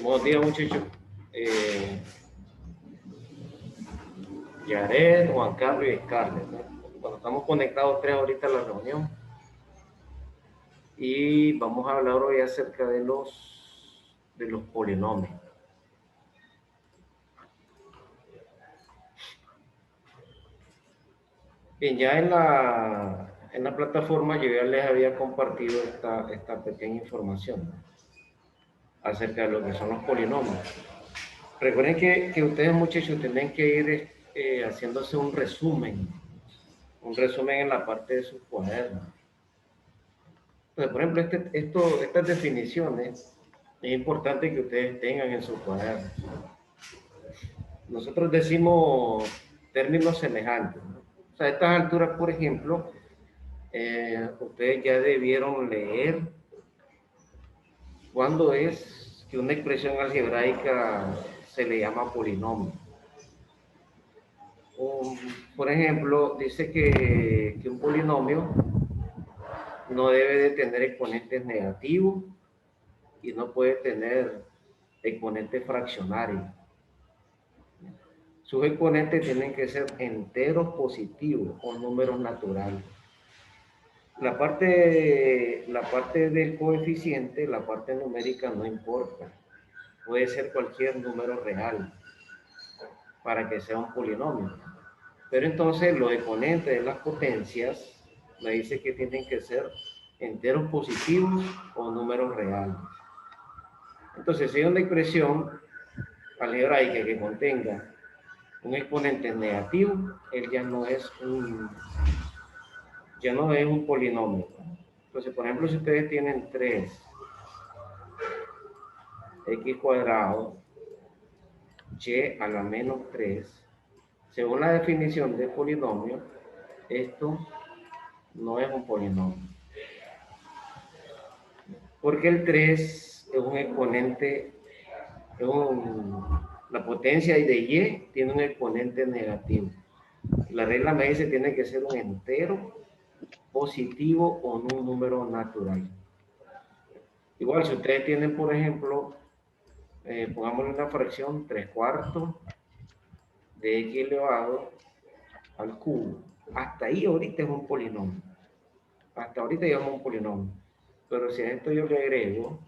Buenos días, muchachos. Yaret, Juan Carlos y Scarlett, ¿no? Cuando estamos conectados tres ahorita a la reunión. Y vamos a hablar hoy acerca de los polinomios. Bien, ya en la plataforma yo ya les había compartido esta pequeña información, ¿no?, acerca de lo que son los polinomios. Recuerden que ustedes, muchachos, tienen que ir haciéndose un resumen en la parte de sus cuadernos. Entonces, por ejemplo, estas definiciones es importante que ustedes tengan en sus cuadernos. Nosotros decimos términos semejantes, ¿no? O sea, a estas alturas, por ejemplo, ustedes ya debieron leer cuándo es que una expresión algebraica se le llama polinomio. Por ejemplo, dice que un polinomio no debe de tener exponentes negativos y no puede tener exponentes fraccionarios. Sus exponentes tienen que ser enteros positivos o números naturales. La parte del coeficiente, la parte numérica no importa. Puede ser cualquier número real para que sea un polinomio. Pero entonces los exponentes de las potencias me dice que tienen que ser enteros positivos o números reales. Entonces, si hay una expresión algebraica que contenga un exponente negativo, él ya no es un polinomio. Entonces, por ejemplo, si ustedes tienen 3x cuadrado y a la menos 3, según la definición de polinomio, esto no es un polinomio. Porque el 3 es un exponente, la potencia de y tiene un exponente negativo. La regla me dice que tiene que ser un entero positivo o un número natural. Igual, si ustedes tienen, por ejemplo, pongámosle una fracción 3/4 de x elevado al cubo. Hasta ahí ahorita es un polinomio. Hasta ahorita llamamos un polinomio. Pero si a esto yo le agrego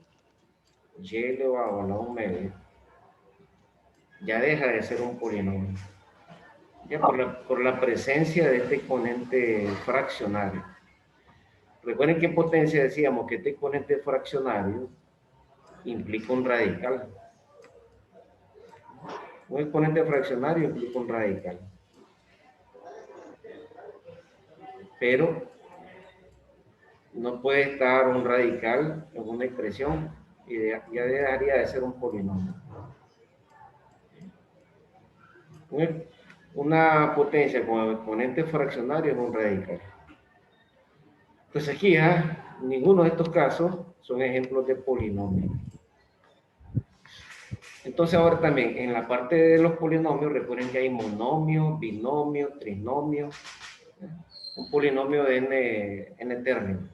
y elevado a la 1 media, ya deja de ser un polinomio. Ya por la presencia de este exponente fraccionario. Recuerden que en potencia decíamos que este exponente fraccionario implica un radical. Un exponente fraccionario implica un radical. Pero no puede estar un radical en una expresión y ya dejaría de ser un polinomio. Una potencia con exponente fraccionario es un radical. Pues aquí, ninguno de estos casos son ejemplos de polinomio. Entonces ahora también, en la parte de los polinomios, recuerden que hay monomio, binomio, trinomio, un polinomio de n términos.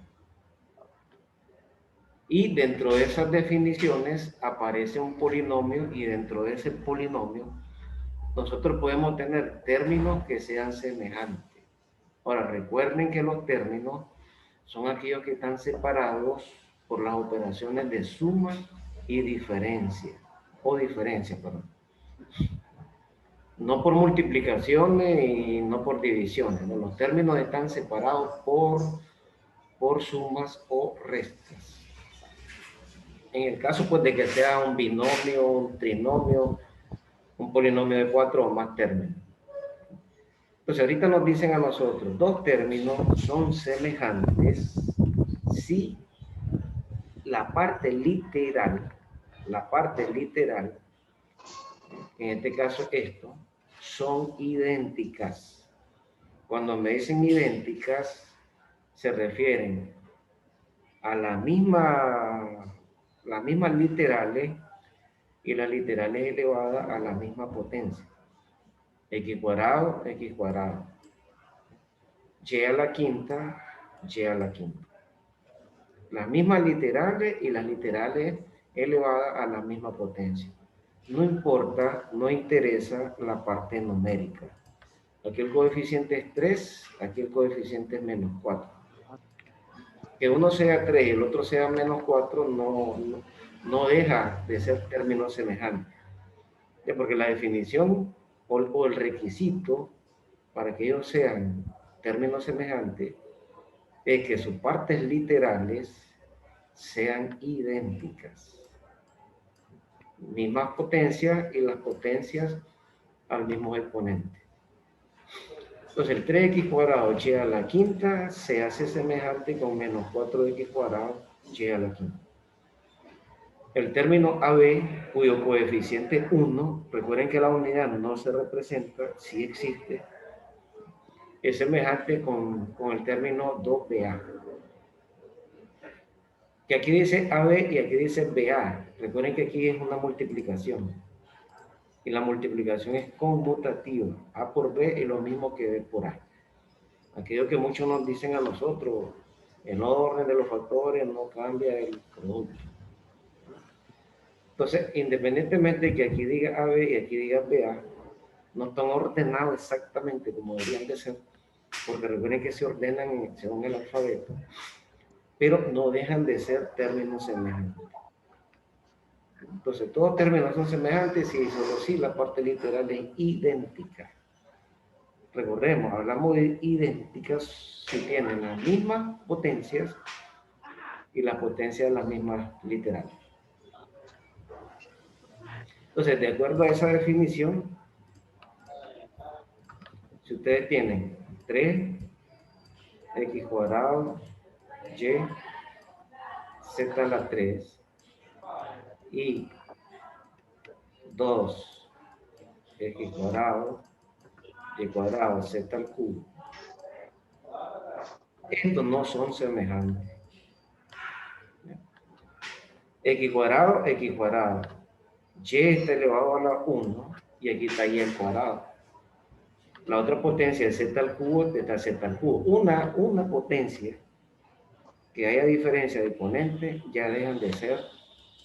Y dentro de esas definiciones aparece un polinomio y dentro de ese polinomio nosotros podemos tener términos que sean semejantes. Ahora, recuerden que los términos son aquellos que están separados por las operaciones de suma y diferencia, perdón. No por multiplicaciones y no por divisiones, ¿no? Los términos están separados por sumas o restas. En el caso, pues, de que sea un binomio, un trinomio, un polinomio de 4 o más términos. Entonces, ahorita nos dicen a nosotros, dos términos son semejantes si la parte literal, en este caso esto, son idénticas. Cuando me dicen idénticas, se refieren a las mismas literales y las literales elevadas a la misma potencia. X cuadrado, X cuadrado. Y a la quinta, Y a la quinta. Las mismas literales y las literales elevada a la misma potencia. No importa, no interesa la parte numérica. Aquí el coeficiente es 3, aquí el coeficiente es menos 4. Que uno sea 3 y el otro sea menos 4 no deja de ser términos semejantes. Porque la definición o el requisito para que ellos sean términos semejantes es que sus partes literales sean idénticas. Mismas potencias y las potencias al mismo exponente. Entonces el 3x cuadrado y a la quinta se hace semejante con menos 4x cuadrado y a la quinta. El término AB, cuyo coeficiente es 1, recuerden que la unidad no se representa, sí existe, es semejante con el término 2BA. Que aquí dice AB y aquí dice BA. Recuerden que aquí es una multiplicación. Y la multiplicación es conmutativa. A por B es lo mismo que B por A. Aquello que muchos nos dicen a nosotros, el orden de los factores no cambia el producto. Entonces, independientemente de que aquí diga AB y aquí diga BA, no están ordenados exactamente como deberían de ser, porque recuerden que se ordenan según el alfabeto, pero no dejan de ser términos semejantes. Entonces, todos términos son semejantes y solo si la parte literal es idéntica. Recordemos, hablamos de idénticas si tienen las mismas potencias y las potencias las mismas literales. Entonces, de acuerdo a esa definición, si ustedes tienen 3x cuadrado y z a la 3 y 2x cuadrado y cuadrado z al cubo, estos no son semejantes. X cuadrado, y está elevado a la 1 y aquí está y al cuadrado. La otra potencia es z al cubo, está z al cubo. Una potencia que haya diferencia de exponente ya dejan de ser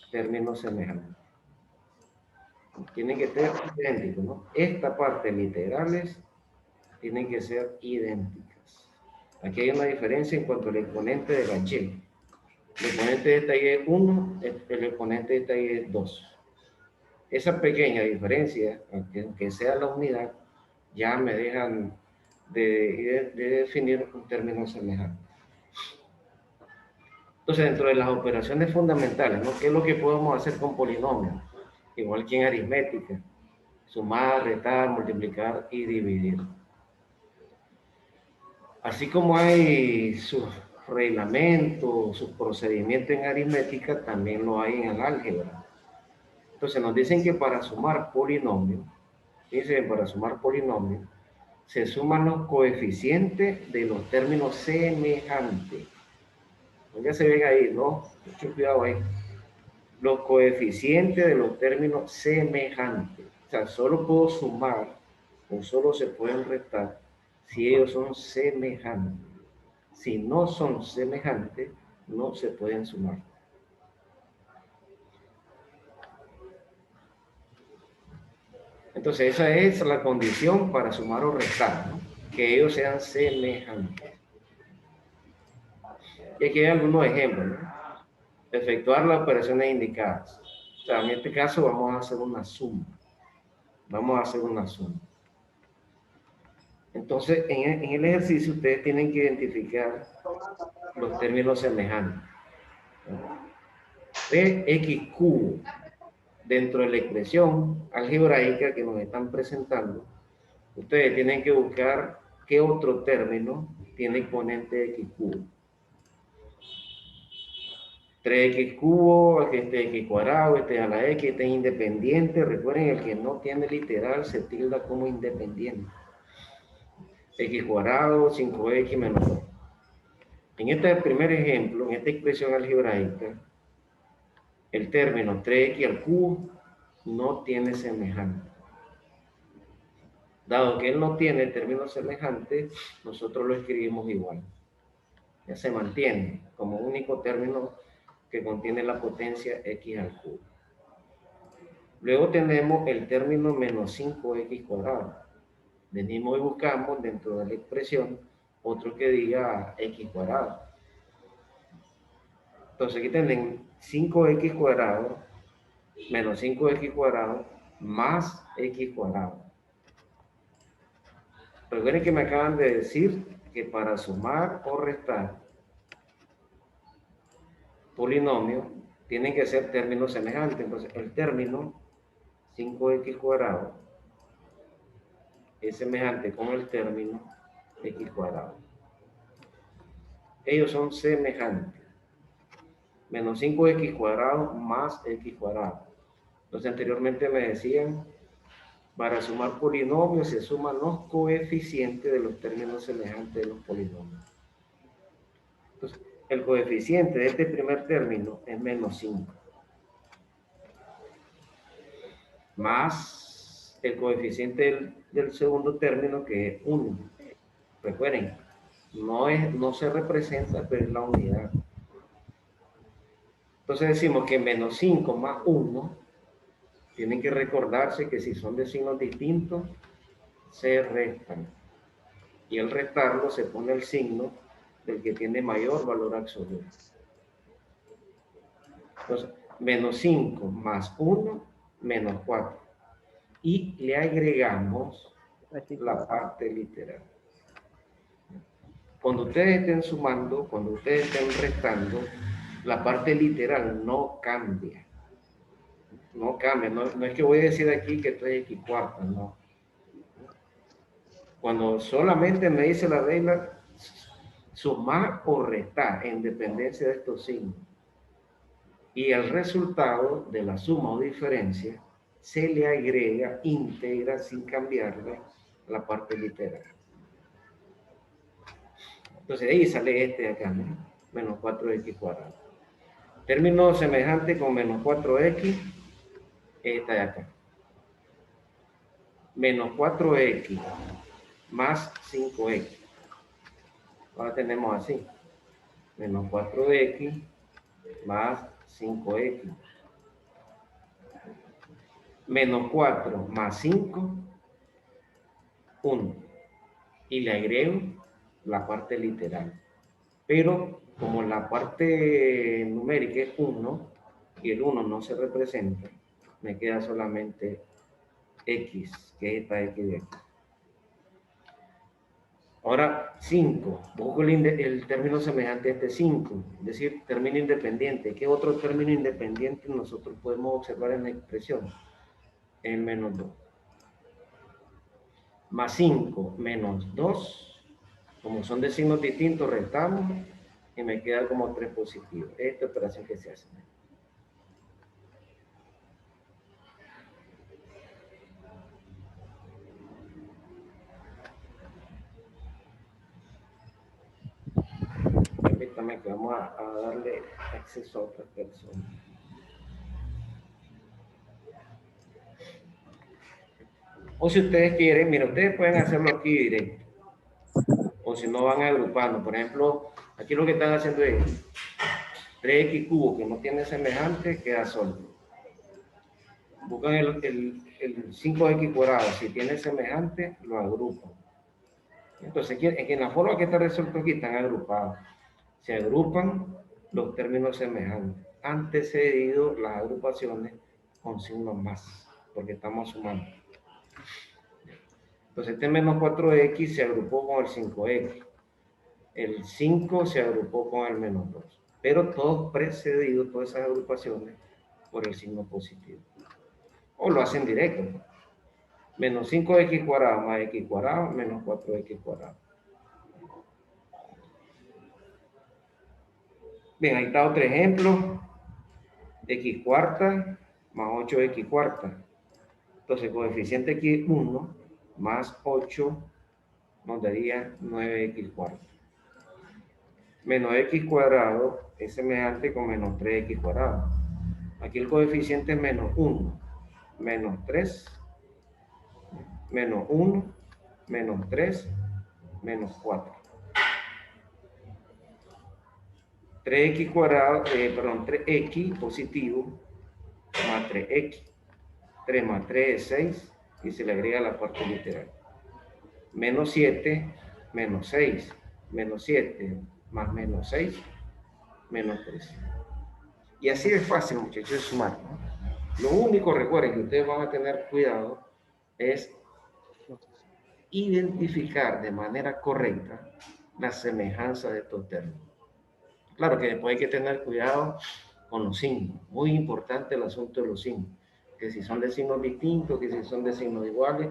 términos semejantes. Tienen que ser idénticos, ¿no? Esta parte literales tienen que ser idénticas. Aquí hay una diferencia en cuanto al exponente de la y. El exponente de esta y es 1, el exponente de esta y es 2. Esa pequeña diferencia, aunque sea la unidad, ya me dejan de definir un término semejante. Entonces, dentro de las operaciones fundamentales, ¿no? ¿Qué es lo que podemos hacer con polinomios? Igual que en aritmética, sumar, restar, multiplicar y dividir. Así como hay sus reglamentos, sus procedimientos en aritmética, también lo hay en el álgebra. Entonces nos dicen que para sumar polinomios, se suman los coeficientes de los términos semejantes. Ya se ven ahí, ¿no? Mucho cuidado ahí. Los coeficientes de los términos semejantes. O sea, solo puedo sumar o solo se pueden restar si ellos son semejantes. Si no son semejantes, no se pueden sumar. Entonces, esa es la condición para sumar o restar, ¿no? Que ellos sean semejantes. Y aquí hay algunos ejemplos, ¿no? Efectuar las operaciones indicadas. O sea, en este caso vamos a hacer una suma. Entonces, en el ejercicio ustedes tienen que identificar los términos semejantes. X cubo dentro de la expresión algebraica que nos están presentando, ustedes tienen que buscar qué otro término tiene exponente x cubo. 3x cubo, este x cuadrado, este a la x, este es independiente. Recuerden, el que no tiene literal se tilda como independiente. X cuadrado, 5x menos 2. En este primer ejemplo, en esta expresión algebraica, el término 3x al cubo no tiene semejante. Dado que él no tiene término semejante, nosotros lo escribimos igual. Ya se mantiene como único término que contiene la potencia x al cubo. Luego tenemos el término menos 5x cuadrado. Venimos y buscamos dentro de la expresión otro que diga x cuadrado. Entonces aquí tienen 5x cuadrado menos 5x cuadrado más x cuadrado. Recuerden que me acaban de decir que para sumar o restar polinomios tienen que ser términos semejantes. Entonces el término 5x cuadrado es semejante con el término x cuadrado. Ellos son semejantes. Menos 5x cuadrado más x cuadrado. Entonces anteriormente me decían, para sumar polinomios se suman los coeficientes de los términos semejantes de los polinomios. Entonces, el coeficiente de este primer término es menos 5. Más el coeficiente del segundo término, que es 1. Recuerden, no se representa, pero es la unidad. Entonces decimos que menos 5 más 1, tienen que recordarse que si son de signos distintos, se restan. Y al restarlo se pone el signo del que tiene mayor valor absoluto. Entonces, menos 5 más 1, menos 4. Y le agregamos la parte literal. Cuando ustedes estén sumando, cuando ustedes estén restando, la parte literal no cambia. No cambia. No es que voy a decir aquí que esto es x cuarta, no. Cuando solamente me dice la regla, sumar o restar en dependencia de estos signos. Y el resultado de la suma o diferencia se le agrega íntegra sin cambiarle la parte literal. Entonces ahí sale este de acá, ¿no? Menos 4x cuadrado. Término semejante con menos 4x, esta de acá. Menos 4x más 5x. Ahora tenemos así. Menos 4x más 5x. Menos 4 más 5, 1. Y le agrego la parte literal. Pero como la parte numérica es 1 y el 1 no se representa, me queda solamente x, que es esta x de aquí. Ahora 5, busco el término semejante a este 5, es decir, término independiente. ¿Qué otro término independiente nosotros podemos observar en la expresión? El menos 2. Más 5 menos 2, como son de signos distintos, restamos y me queda como 3 positivo. Esta operación que se hace. Permítame que vamos a darle acceso a otra persona. O si ustedes quieren, mira, ustedes pueden hacerlo aquí directo. O si no, van agrupando. Por ejemplo, aquí lo que están haciendo es 3x cubo, que no tiene semejante, queda solo. Buscan el 5x cuadrado. Si tiene semejante, lo agrupan. Entonces, en la forma que está resuelto aquí, están agrupados. Se agrupan los términos semejantes, antecedido las agrupaciones con signos más, porque estamos sumando. Entonces este menos 4x se agrupó con el 5x, el 5 se agrupó con el menos 2, pero todos precedidos, todas esas agrupaciones, por el signo positivo. O lo hacen directo, menos 5x cuadrado más x cuadrado menos 4x cuadrado. Bien, ahí está otro ejemplo. X cuarta más 8x cuarta. Entonces, coeficiente aquí 1 más 8 nos daría 9x cuarta. Menos x cuadrado es semejante con menos 3x cuadrado. Aquí el coeficiente es menos 1, menos 3, menos 1, menos 3, menos 4. 3x cuadrado, perdón, 3x positivo más 3x. 3 más 3 es 6 y se le agrega la parte literal. Menos 7, menos 6, menos 7 más menos 6, menos 3. Y así es fácil, muchachos, de sumar, ¿no? Lo único, recuerden, que ustedes van a tener cuidado es identificar de manera correcta la semejanza de estos términos. Claro que después hay que tener cuidado con los signos. Muy importante el asunto de los signos. Que si son de signos distintos, que si son de signos iguales.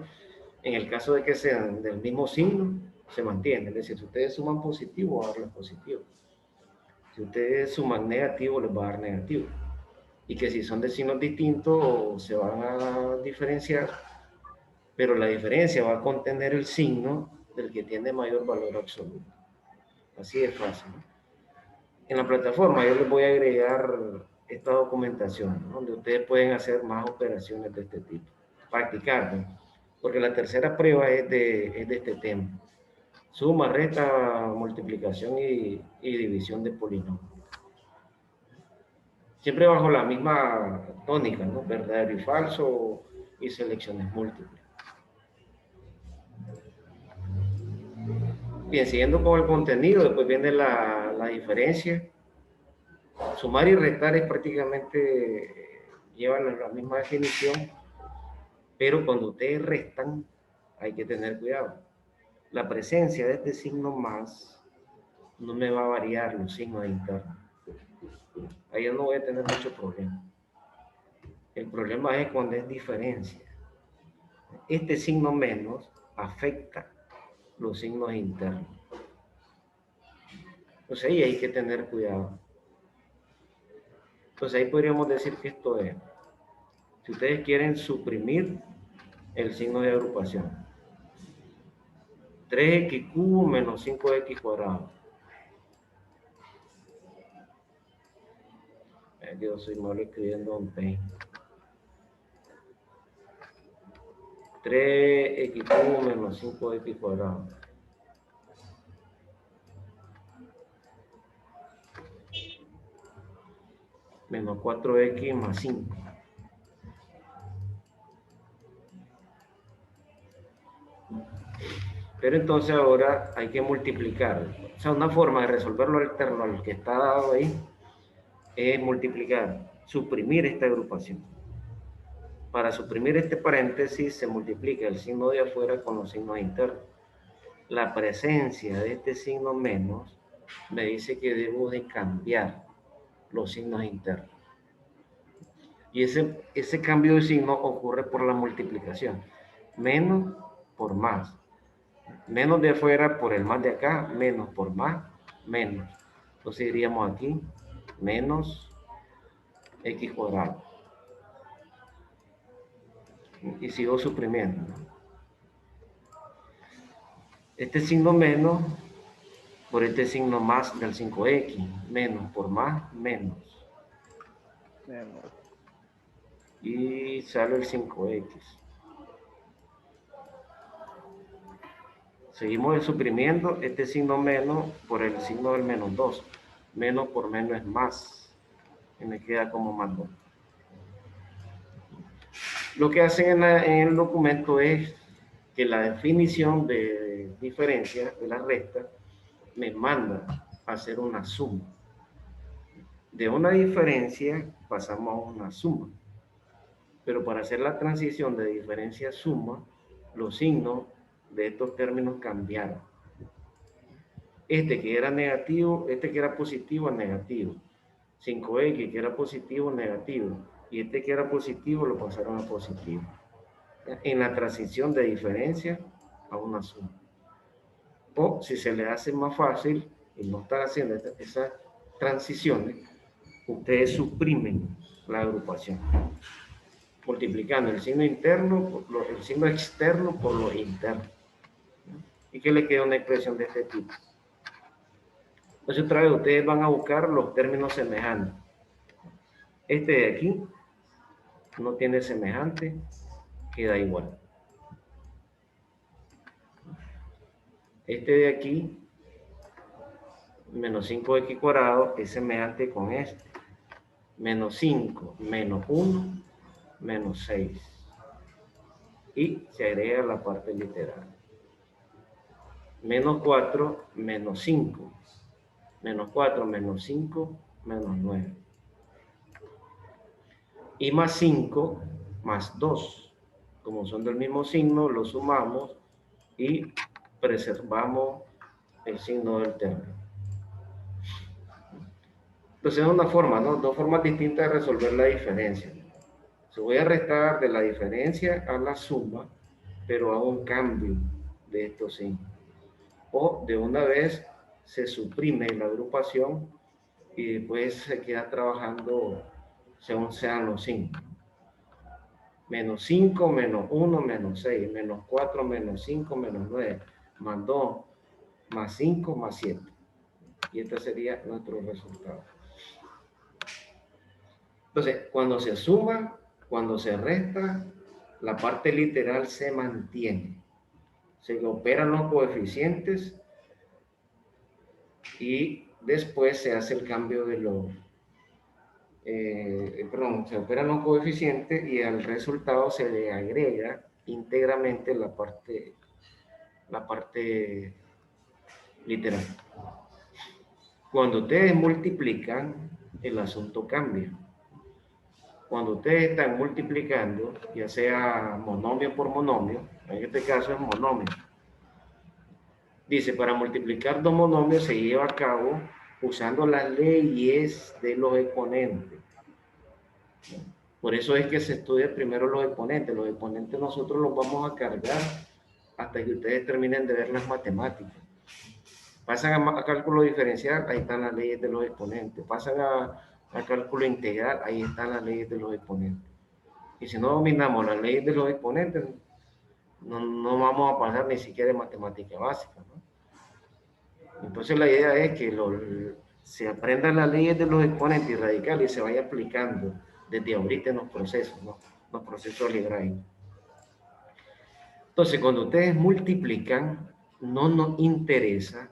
En el caso de que sean del mismo signo, se mantiene. Es decir, si ustedes suman positivo, va a darles positivo. Si ustedes suman negativo, les va a dar negativo. Y que si son de signos distintos, se van a diferenciar, pero la diferencia va a contener el signo del que tiene mayor valor absoluto. Así es fácil, ¿no? En la plataforma yo les voy a agregar esta documentación, ¿no? Donde ustedes pueden hacer más operaciones de este tipo, practicar, ¿no? Porque la tercera prueba es de este tema. Suma, resta, multiplicación y división de polinomios. Siempre bajo la misma tónica, ¿no? Verdadero y falso y selecciones múltiples. Bien, siguiendo con el contenido, después viene la diferencia. Sumar y restar es prácticamente, llevan la misma definición, pero cuando ustedes restan, hay que tener cuidado. La presencia de este signo más no me va a variar los signos internos. Ahí yo no voy a tener mucho problema. El problema es cuando es diferencia. Este signo menos afecta los signos internos. Entonces ahí hay que tener cuidado. Entonces ahí podríamos decir que esto es, si ustedes quieren suprimir el signo de agrupación, 3x cubo menos 5x cuadrado. Yo soy malo escribiendo un P. 3x cubo menos 5x cuadrado. Menos 4x más 5. Pero entonces ahora hay que multiplicar. O sea, una forma de resolverlo alterno al que está dado ahí es multiplicar, suprimir esta agrupación. Para suprimir este paréntesis se multiplica el signo de afuera con los signos internos. La presencia de este signo menos me dice que debo de cambiar los signos internos. Y ese cambio de signo ocurre por la multiplicación. Menos por más. Menos de afuera por el más de acá, menos por más, menos. Entonces diríamos aquí, menos x cuadrado. Y sigo suprimiendo, ¿no? Este signo menos por este signo más del 5x, menos por más, menos. Y sale el 5x. Seguimos suprimiendo este signo menos por el signo del menos 2. Menos por menos es más. Y me queda como más 2. Lo que hacen en el documento es que la definición de diferencia de la resta me manda a hacer una suma. De una diferencia pasamos a una suma. Pero para hacer la transición de diferencia a suma, los signos de estos términos cambiaron. Este que era negativo, este que era positivo, negativo. 5x que era positivo, negativo. Y este que era positivo lo pasaron a positivo. En la transición de diferencia a una suma. O si se le hace más fácil y no están haciendo esas transiciones, ustedes suprimen la agrupación, multiplicando el signo interno, el signo externo por lo interno. ¿Y qué le queda una expresión de este tipo? Entonces otra vez ustedes van a buscar los términos semejantes. Este de aquí no tiene semejante, queda igual. Este de aquí menos 5x cuadrado es semejante con este. Menos 5 menos 1 menos 6. Y se agrega la parte literal. Menos 4 menos 5. Menos 4 menos 5 menos 9. Y más 5 más 2. Como son del mismo signo, lo sumamos y preservamos el signo del término. Entonces es una forma, ¿no? Dos formas distintas de resolver la diferencia. Se voy a restar de la diferencia a la suma, pero a un cambio de estos signos. O de una vez se suprime la agrupación y después se queda trabajando según sean los signos. Menos 5, menos 1, menos 6, menos 4, menos 5, menos 9, más 2, más 5, más 7. Y este sería nuestro resultado. Entonces, cuando se suma, cuando se resta, la parte literal se mantiene. Se operan los coeficientes y después se hace el cambio de los... se operan los coeficientes y al resultado se le agrega íntegramente la parte literal. Cuando ustedes multiplican, el asunto cambia. Cuando ustedes están multiplicando, ya sea monomio por monomio, en este caso es monomio. Dice, para multiplicar dos monomios se lleva a cabo usando las leyes de los exponentes. Por eso es que se estudia primero los exponentes. Los exponentes nosotros los vamos a cargar hasta que ustedes terminen de ver las matemáticas. Pasan a cálculo diferencial, ahí están las leyes de los exponentes. Pasan a cálculo integral, ahí están las leyes de los exponentes. Y si no dominamos las leyes de los exponentes, no vamos a pasar ni siquiera de matemática básica, ¿no? Entonces la idea es que se aprendan las leyes de los exponentes y radicales y se vaya aplicando desde ahorita en los procesos, ¿no? Los procesos algebraicos. Entonces, cuando ustedes multiplican, no nos interesa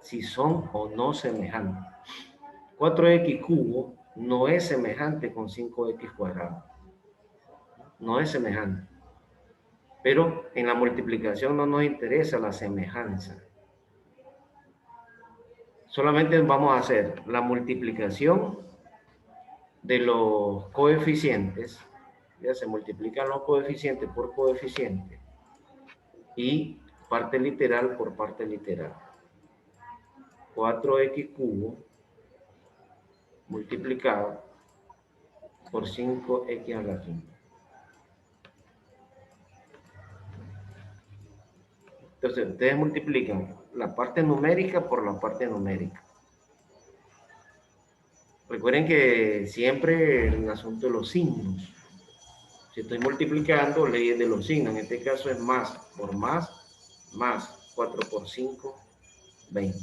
si son o no semejantes. 4x cubo no es semejante con 5x cuadrado. No es semejante. Pero en la multiplicación no nos interesa la semejanza. Solamente vamos a hacer la multiplicación de los coeficientes. Ya se multiplican los coeficientes por coeficiente. Y parte literal por parte literal. 4x cubo multiplicado por 5x a la quinta. Entonces, ustedes multiplican la parte numérica por la parte numérica. Recuerden que siempre el asunto de los signos. Si estoy multiplicando, leyes de los signos. En este caso es más por más, más 4 por 5, 20.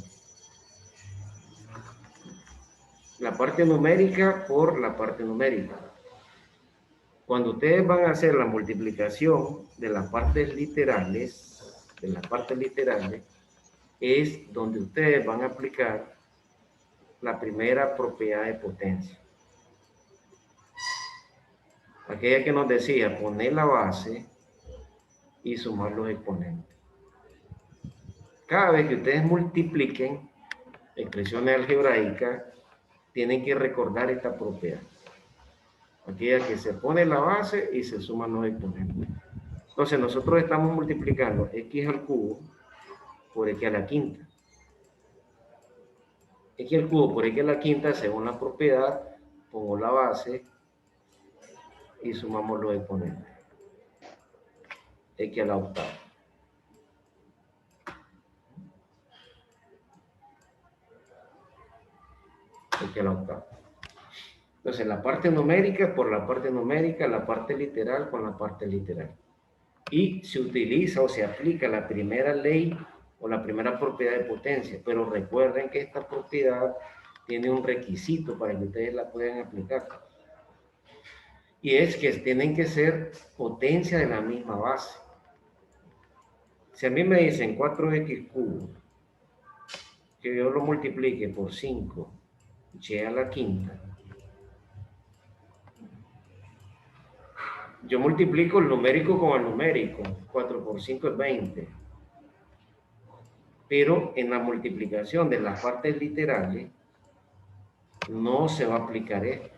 La parte numérica por la parte numérica. Cuando ustedes van a hacer la multiplicación de las partes literales, es donde ustedes van a aplicar la primera propiedad de potencia. Aquella que nos decía poner la base y sumar los exponentes. Cada vez que ustedes multipliquen expresiones algebraicas, tienen que recordar esta propiedad. Aquella que se pone la base y se suman los exponentes. Entonces nosotros estamos multiplicando x al cubo por x a la quinta. X al cubo por x a la quinta, según la propiedad, pongo la base y sumamos los exponentes. X a la octava. X a la octava. Entonces, la parte numérica por la parte numérica, la parte literal con la parte literal. Y se utiliza o se aplica la primera ley o la primera propiedad de potencia. Pero recuerden que esta propiedad tiene un requisito para que ustedes la puedan aplicar. Y es que tienen que ser potencia de la misma base. Si a mí me dicen 4x cubo que yo lo multiplique por 5, y a la quinta, yo multiplico el numérico con el numérico. 4 por 5 es 20. Pero en la multiplicación de las partes literales no se va a aplicar esto,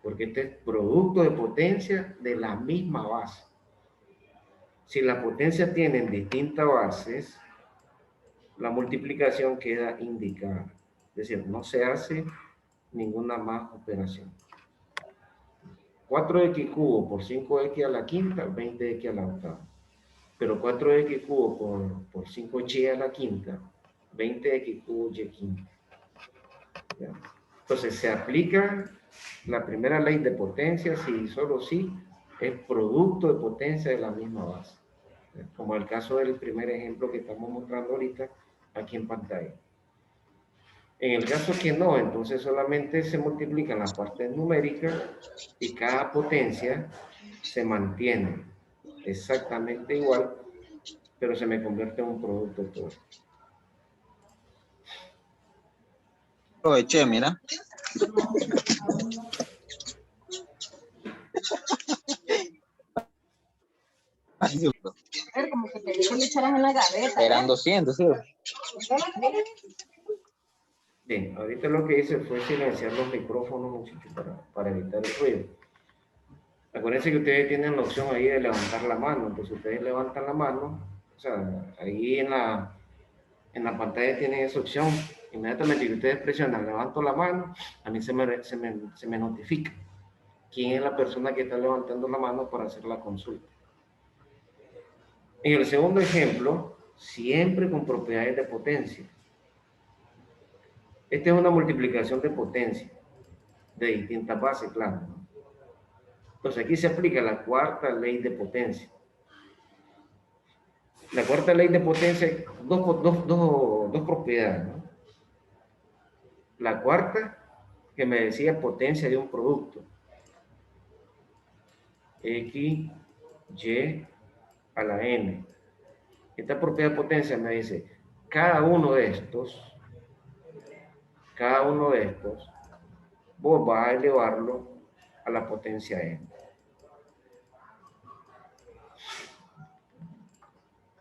porque este es producto de potencia de la misma base. Si las potencias tienen distintas bases, la multiplicación queda indicada. Es decir, no se hace ninguna más operación. 4x cubo por 5x a la quinta, 20x a la octava. Pero 4x cubo por 5y a la quinta, 20x cubo y quinta. ¿Ya? Entonces se aplica la primera ley de potencia si solo si es producto de potencia de la misma base. ¿Ya? Como el caso del primer ejemplo que estamos mostrando ahorita aquí en pantalla. En el caso que no, entonces solamente se multiplican las partes numéricas y cada potencia se mantiene exactamente igual, pero se me convierte en un producto todo. Aproveché, mira. Como que te dijo que le echaras en la gaveta. Eran 200, ¿sí? Bien, ahorita lo que hice fue silenciar los micrófonos, muchachos, para evitar el ruido. Acuérdense que ustedes tienen la opción ahí de levantar la mano. Entonces ustedes levantan la mano, o sea, ahí en la pantalla tienen esa opción. Inmediatamente que ustedes presionan levanto la mano, a mí se me notifica quién es la persona que está levantando la mano para hacer la consulta. En el segundo ejemplo, siempre con propiedades de potencia. Esta es una multiplicación de potencia de distintas bases, claro, ¿no? Entonces aquí se aplica la cuarta ley de potencia. La cuarta ley de potencia, dos propiedades, ¿no? La cuarta, que me decía potencia de un producto. X, Y a la N. Esta propiedad de potencia me dice, cada uno de estos, vos vas a elevarlo a la potencia N.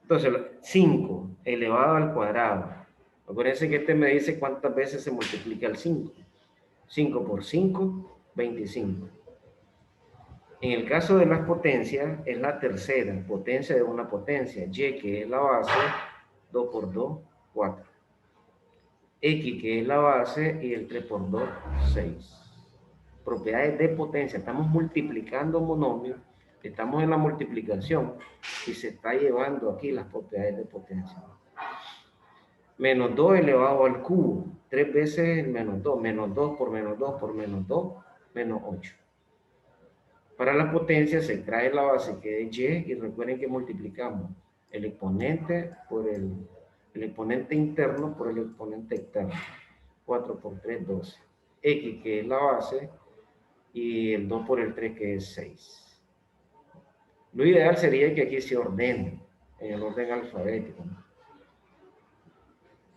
Entonces, 5 elevado al cuadrado. Acuérdense que este me dice cuántas veces se multiplica el 5. 5 por 5, 25. En el caso de las potencias, es la tercera potencia de una potencia. Y, que es la base, 2 por 2, 4. X, que es la base, y el 3 por 2, 6. Propiedades de potencia. Estamos multiplicando monomios, estamos en la multiplicación y se está llevando aquí las propiedades de potencia. Menos 2 elevado al cubo, 3 veces el menos 2. Menos 2 por menos 2 por menos 2, menos 8. Para la potencia se trae la base que es y, y recuerden que multiplicamos el exponente por el exponente interno por el exponente externo. 4 por 3, 12. X, que es la base, y el 2 por el 3, que es 6. Lo ideal sería que aquí se ordene en el orden alfabético, ¿no?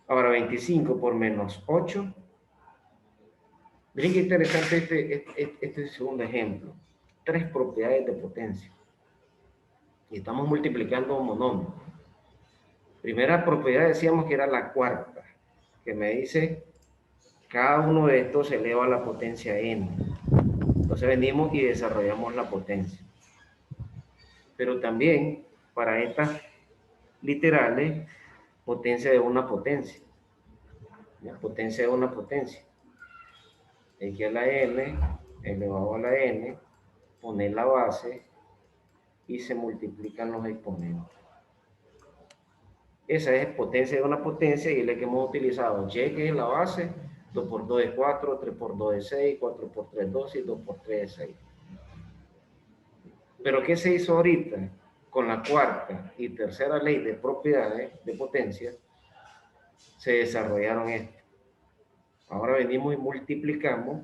Ahora 25 por menos 8. Miren qué interesante este segundo ejemplo. 3 propiedades de potencia. Y estamos multiplicando un monomio. Primera propiedad decíamos que era la cuarta, que me dice cada uno de estos se eleva a la potencia n. Entonces venimos y desarrollamos la potencia. Pero también para estas literales, potencia de una potencia. ¿Ya? Potencia de una potencia. X a la n elevado a la n, poner la base y se multiplican los exponentes. Esa es potencia de una potencia y es la que hemos utilizado. Y, que es la base, 2 por 2 es 4, 3 por 2 es 6, 4 por 3 es 12 y 2 por 3 es 6. Pero ¿qué se hizo ahorita? Con la cuarta y tercera ley de propiedades de potencia, se desarrollaron esto. Ahora venimos y multiplicamos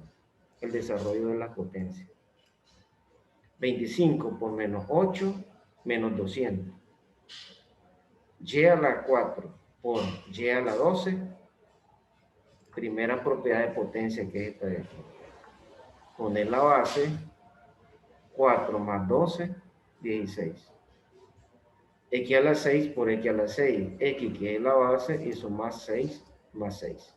el desarrollo de la potencia. 25 por menos 8, menos 200. Y a la 4 por y a la 12, primera propiedad de potencia que es esta de aquí. Poner la base, 4 más 12, 16. X a la 6 por X a la 6, X que es la base y sumar 6 más 6.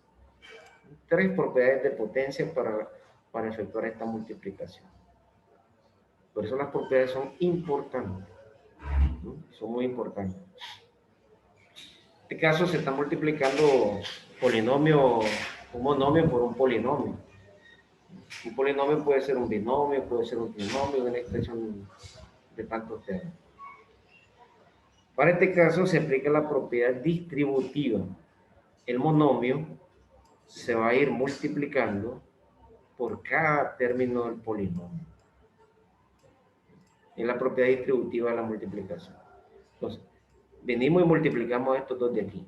3 propiedades de potencia para efectuar esta multiplicación. Por eso las propiedades son importantes, ¿no? Son muy importantes. En este caso se está multiplicando un monomio por un polinomio. Un polinomio puede ser un binomio, puede ser un trinomio, una expresión de tantos términos. Para este caso se aplica la propiedad distributiva. El monomio se va a ir multiplicando por cada término del polinomio. Es la propiedad distributiva de la multiplicación. Entonces, venimos y multiplicamos estos dos de aquí.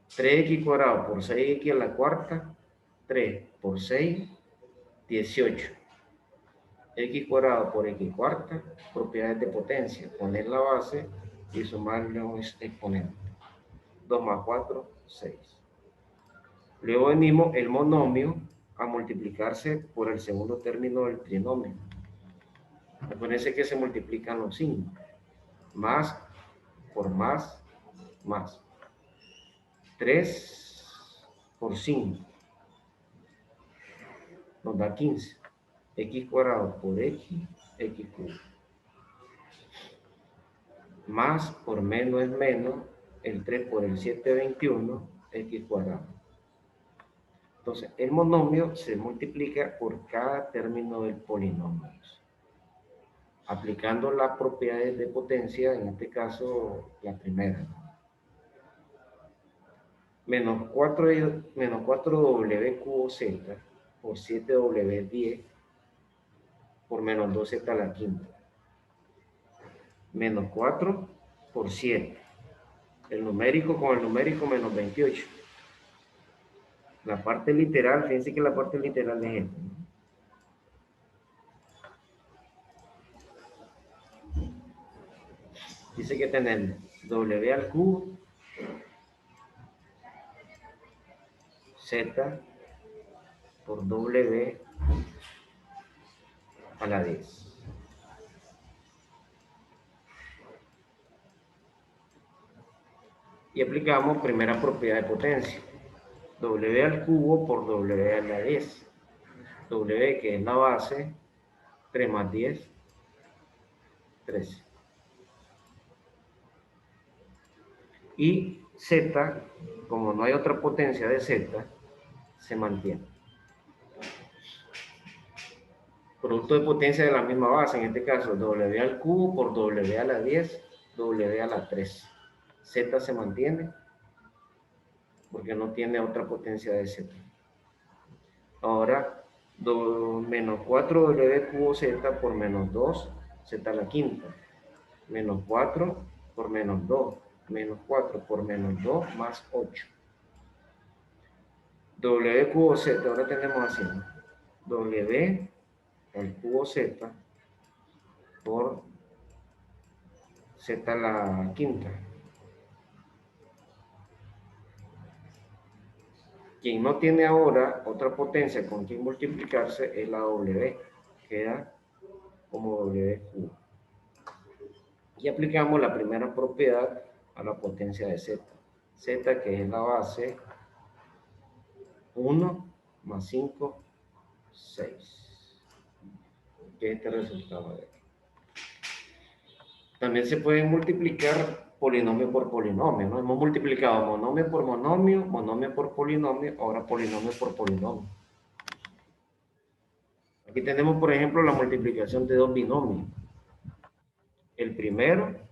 3x cuadrado por 6x a la cuarta, 3 por 6, 18. X cuadrado por X cuarta, propiedades de potencia. Poner la base y sumarle un exponente. 2 más 4, 6. Luego venimos el monomio a multiplicarse por el segundo término del trinomio. Acuérdense que se multiplican los signos. Más por más, más. 3 por 5 nos da 15. X cuadrado por X, X cubo. Más por menos es menos, el 3 por el 7, 21, X cuadrado. Entonces, el monomio se multiplica por cada término del polinomio. Aplicando las propiedades de potencia, en este caso, la primera. Menos 4w cubo z por 7w 10 por menos 2z a la quinta. Menos 4 por 7. El numérico con el numérico menos 28. La parte literal, fíjense que la parte literal es esta, ¿no? Dice que tenemos w al cubo, z por w a la 10. Y aplicamos primera propiedad de potencia. W al cubo por W a la 10. W que es la base, 3 más 10, 13. Y Z, como no hay otra potencia de Z, se mantiene. Producto de potencia de la misma base, en este caso W al cubo por W a la 10, W a la 3. Z se mantiene porque no tiene otra potencia de Z. Ahora, menos 4W cubo Z por menos 2, Z a la quinta. Menos 4 por menos 2. Menos 4 por menos 2 más 8. W cubo Z, ahora tenemos así, ¿no? W al cubo Z por Z a la quinta. Quien no tiene ahora otra potencia con quien multiplicarse es la W. Queda como W cubo. Y aplicamos la primera propiedad a la potencia de Z. Z que es la base, 1 más 5, 6. Que este resultado de aquí. También se pueden multiplicar polinomio por polinomio, ¿no? Hemos multiplicado monomio por monomio, monomio por polinomio, ahora polinomio por polinomio. Aquí tenemos, por ejemplo, la multiplicación de dos binomios. El primero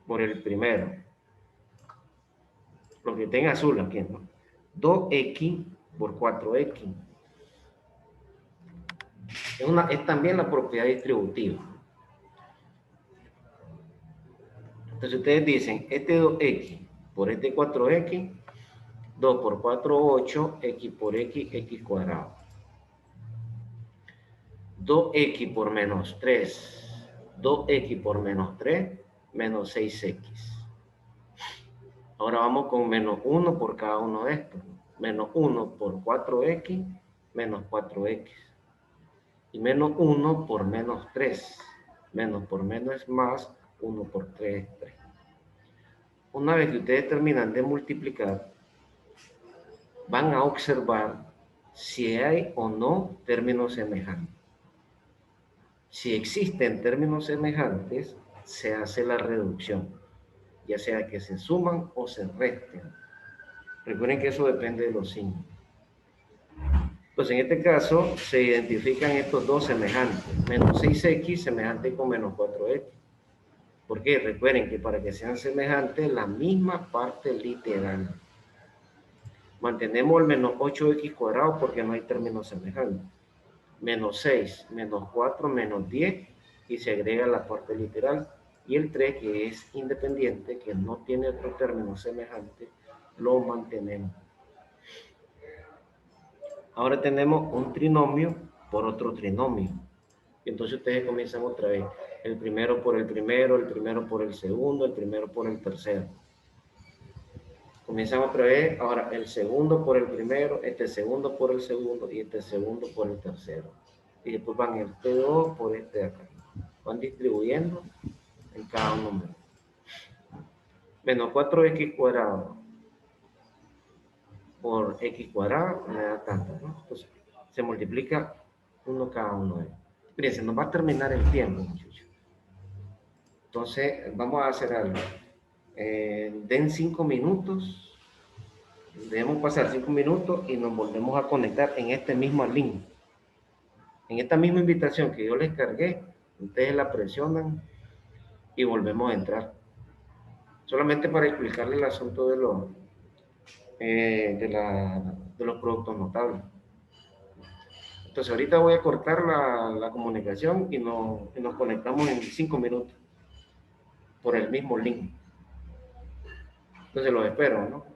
por el primero. Lo que tenga azul aquí, ¿no? 2x por 4x. Es también la propiedad distributiva. Entonces ustedes dicen, este 2x por este 4x, 2 por 4, 8, x por x, x cuadrado. 2x por menos 3, 2x por menos 3, menos 6x. Ahora vamos con menos 1 por cada uno de estos. Menos 1 por 4x, menos 4x. Y menos 1 por menos 3. Menos por menos es más, 1 por 3 es 3. Una vez que ustedes terminan de multiplicar, van a observar si hay o no términos semejantes. Si existen términos semejantes, se hace la reducción, ya sea que se suman o se resten. Recuerden que eso depende de los signos. Pues en este caso se identifican estos dos semejantes. Menos 6x semejante con menos 4x. ¿Por qué? Recuerden que para que sean semejantes, la misma parte literal. Mantenemos el menos 8x cuadrado porque no hay términos semejantes. Menos 6, menos 4, menos 10 y se agrega la parte literal. Y el 3, que es independiente, que no tiene otro término semejante, lo mantenemos. Ahora tenemos un trinomio por otro trinomio. Entonces ustedes comienzan otra vez. El primero por el primero por el segundo, el primero por el tercero. Comienzan otra vez. Ahora el segundo por el primero, este segundo por el segundo y este segundo por el tercero. Y después van el T2 por este de acá. Van distribuyendo en cada número. Menos 4x cuadrado por x cuadrado me da tanto, ¿no? Entonces se multiplica uno cada uno de ellos. Fíjense, nos va a terminar el tiempo, muchachos. Entonces vamos a hacer algo. Den 5 minutos. Debemos pasar 5 minutos y nos volvemos a conectar en este mismo link. En esta misma invitación que yo les cargué, ustedes la presionan y volvemos a entrar. Solamente para explicarles el asunto de los productos notables. Entonces ahorita voy a cortar la comunicación y nos conectamos en 5 minutos por el mismo link. Entonces los espero, ¿no?